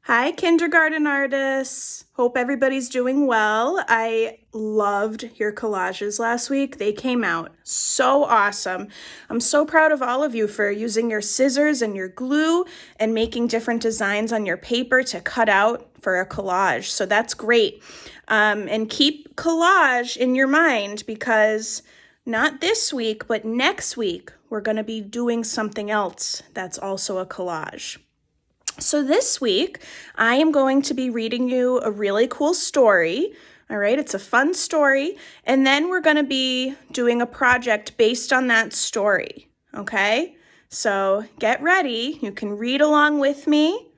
Hi, kindergarten artists. Hope everybody's doing well. I loved your collages last week. They came out so awesome. I'm so proud of all of you for using your scissors and your glue and making different designs on your paper to cut out for a collage. So that's great. And keep collage in your mind because not this week, but next week, we're going to be doing something else that's also a collage. So this week, I am going to be reading you a really cool story. All right, it's a fun story. And then we're going to be doing a project based on that story. Okay, so get ready. You can read along with me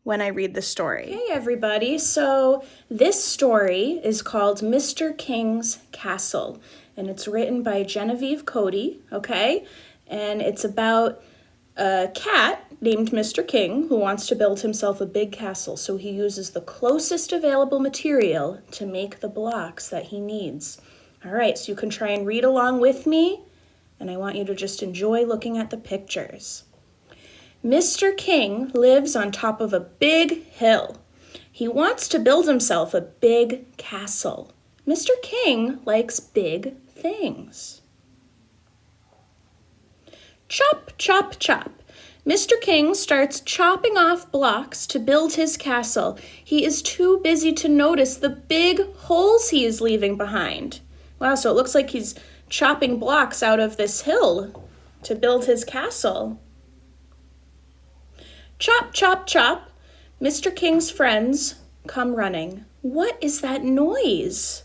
when I read the story. Hey, everybody. So this story is called Mr. King's Castle, and it's written by Genevieve Cody. Okay, and it's about a cat named Mr. King who wants to build himself a big castle, so he uses the closest available material to make the blocks that he needs. All right, so you can try and read along with me, and I want you to just enjoy looking at the pictures. Mr. King lives on top of a big hill. He wants to build himself a big castle. Mr. King likes big things. Chop, chop, chop. Mr. King starts chopping off blocks to build his castle. He is too busy to notice the big holes he is leaving behind. Wow, so it looks like he's chopping blocks out of this hill to build his castle. Chop, chop, chop. Mr. King's friends come running. What is that noise?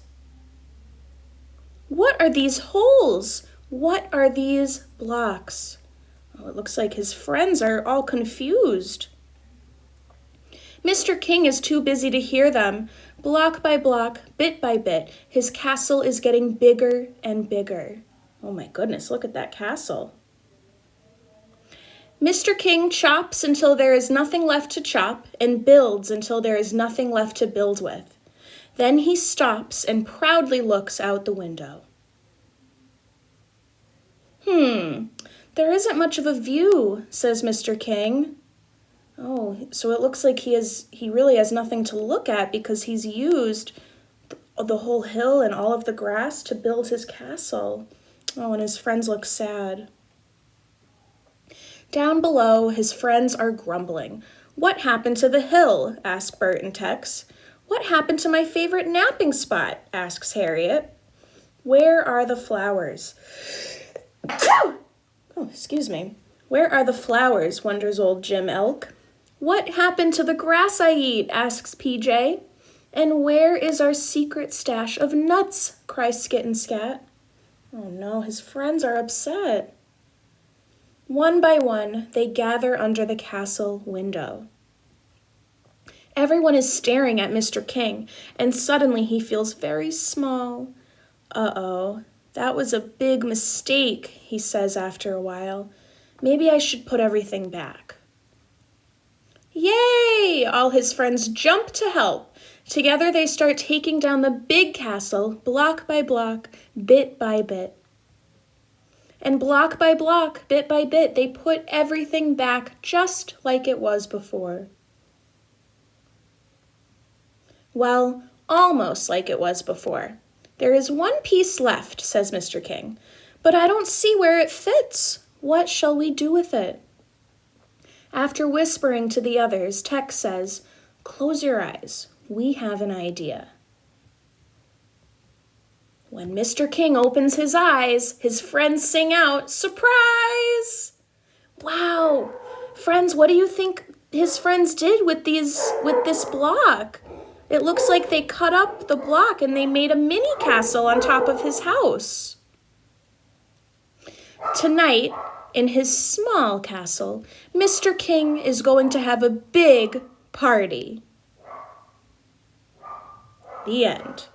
What are these holes? What are these blocks? Oh, it looks like his friends are all confused. Mr. King is too busy to hear them. Block by block, bit by bit, his castle is getting bigger and bigger. Oh my goodness, look at that castle. Mr. King chops until there is nothing left to chop and builds until there is nothing left to build with. Then he stops and proudly looks out the window. There isn't much of a view, says Mr. King. Oh, so it looks like he really has nothing to look at because he's used the whole hill and all of the grass to build his castle. Oh, and his friends look sad. Down below, his friends are grumbling. What happened to the hill? Asks Bert and Tex. What happened to my favorite napping spot? Asks Harriet. Where are the flowers? Oh, excuse me. Where are the flowers? Wonders old Jim Elk. What happened to the grass I eat? Asks PJ. And where is our secret stash of nuts? Cries Skit and Scat. Oh no, his friends are upset. One by one, they gather under the castle window. Everyone is staring at Mr. King, and suddenly he feels very small. Uh-oh. That was a big mistake, he says after a while. Maybe I should put everything back. Yay! All his friends jump to help. Together they start taking down the big castle, block by block, bit by bit. And block by block, bit by bit, they put everything back just like it was before. Well, almost like it was before. There is one piece left, says Mr. King, but I don't see where it fits. What shall we do with it? After whispering to the others, Tex says, Close your eyes. We have an idea. When Mr. King opens his eyes, his friends sing out, Surprise! Wow! Friends, what do you think his friends did with this block? It looks like they cut up the block and they made a mini castle on top of his house. Tonight, in his small castle, Mr. King is going to have a big party. The end.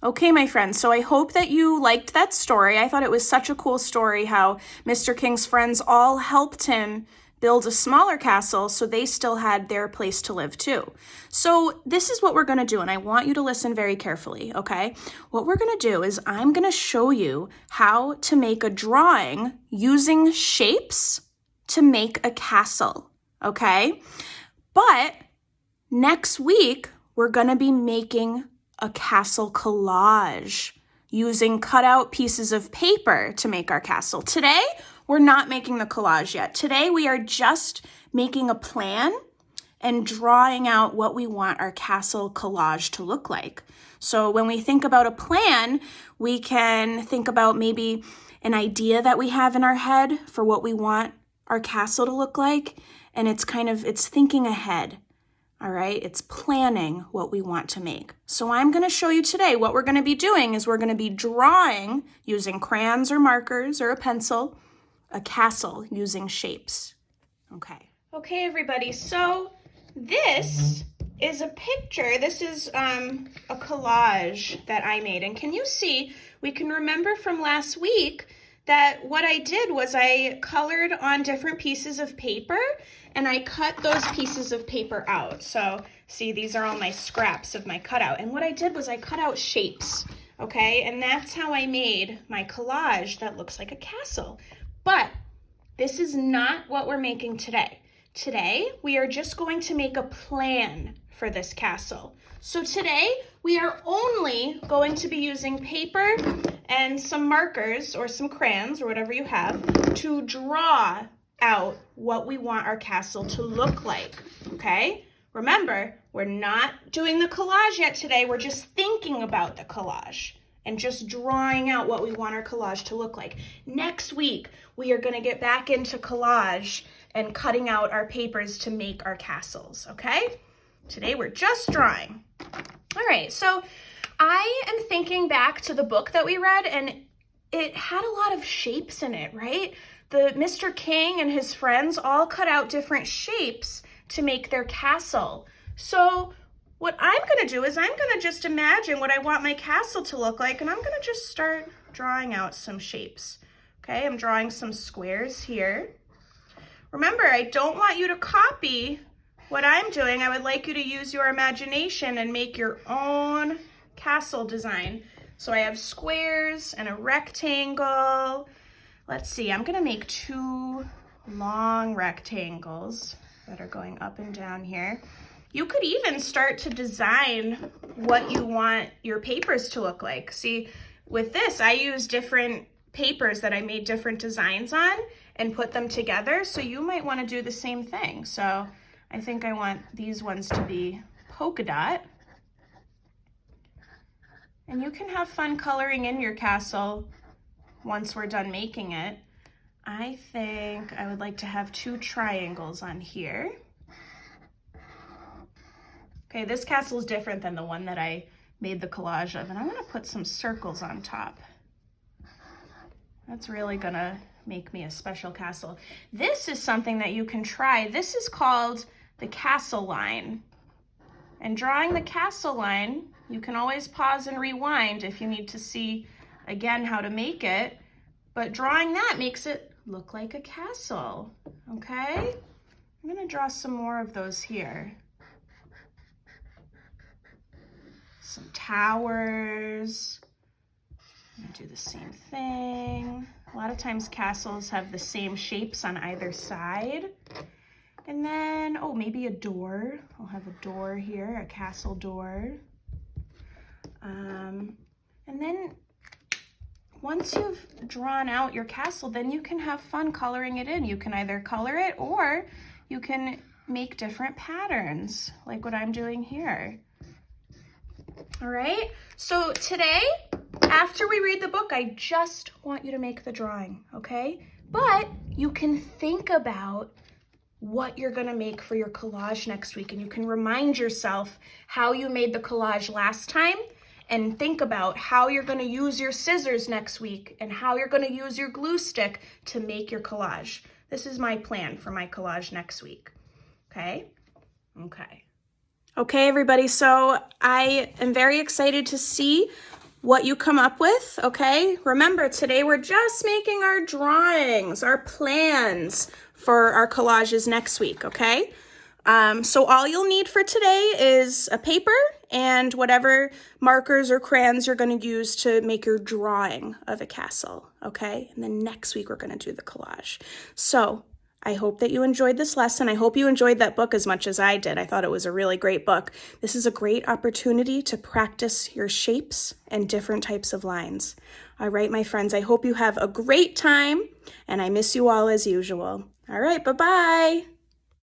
Okay, my friends, so I hope that you liked that story. I thought it was such a cool story how Mr. King's friends all helped him build a smaller castle so they still had their place to live too. So this is what we're going to do, and I want you to listen very carefully, okay? What we're going to do is I'm going to show you how to make a drawing using shapes to make a castle, okay? But next week, we're going to be making a castle collage using cutout pieces of paper to make our castle. Today, we're not making the collage yet. Today, we are just making a plan and drawing out what we want our castle collage to look like. So when we think about a plan, we can think about maybe an idea that we have in our head for what we want our castle to look like. And it's thinking ahead. All right, it's planning what we want to make. So I'm going to show you today what we're going to be doing is we're going to be drawing using crayons or markers or a pencil, a castle using shapes. Okay, everybody, so this is a picture. This is a collage that I made. And can you see, we can remember from last week that what I did was I colored on different pieces of paper and I cut those pieces of paper out. So see, these are all my scraps of my cutout. And what I did was I cut out shapes, okay? And that's how I made my collage that looks like a castle. But this is not what we're making today. Today, we are just going to make a plan for this castle. So today, we are only going to be using paper and some markers or some crayons or whatever you have to draw out what we want our castle to look like, okay? Remember, we're not doing the collage yet today. We're just thinking about the collage and just drawing out what we want our collage to look like. Next week, we are going to get back into collage and cutting out our papers to make our castles, okay? Today, we're just drawing. All right, so I am thinking back to the book that we read, and it had a lot of shapes in it, right? The Mr. King and his friends all cut out different shapes to make their castle. So what I'm going to do is I'm going to just imagine what I want my castle to look like, and I'm going to just start drawing out some shapes. Okay, I'm drawing some squares here. Remember, I don't want you to copy what I'm doing. I would like you to use your imagination and make your own castle design. So I have squares and a rectangle. Let's see, I'm gonna make 2 long rectangles that are going up and down here. You could even start to design what you want your papers to look like. See, with this, I use different papers that I made different designs on and put them together. So you might want to do the same thing. So I think I want these ones to be polka dot. And you can have fun coloring in your castle once we're done making it. I think I would like to have 2 triangles on here. Okay, this castle is different than the one that I made the collage of, and I'm gonna put some circles on top. That's really gonna make me a special castle. This is something that you can try. This is called the castle line. And drawing the castle line, you can always pause and rewind if you need to see again how to make it, but drawing that makes it look like a castle, okay? I'm gonna draw some more of those here. Some towers. I'm gonna do the same thing. A lot of times castles have the same shapes on either side. And then, oh, maybe a door. I'll have a door here, a castle door. And then once you've drawn out your castle, then you can have fun coloring it in. You can either color it or you can make different patterns like what I'm doing here. All right, so today, after we read the book, I just want you to make the drawing, okay? But you can think about what you're gonna make for your collage next week, and you can remind yourself how you made the collage last time, and think about how you're gonna use your scissors next week and how you're gonna use your glue stick to make your collage. This is my plan for my collage next week, okay? Okay, everybody, so I am very excited to see what you come up with, okay? Remember, today we're just making our drawings, our plans for our collages next week, okay? So all you'll need for today is a paper and whatever markers or crayons you're gonna use to make your drawing of a castle, okay? And then next week we're gonna do the collage. So I hope that you enjoyed this lesson. I hope you enjoyed that book as much as I did. I thought it was a really great book. This is a great opportunity to practice your shapes and different types of lines. All right, my friends, I hope you have a great time, and I miss you all as usual. All right, bye-bye.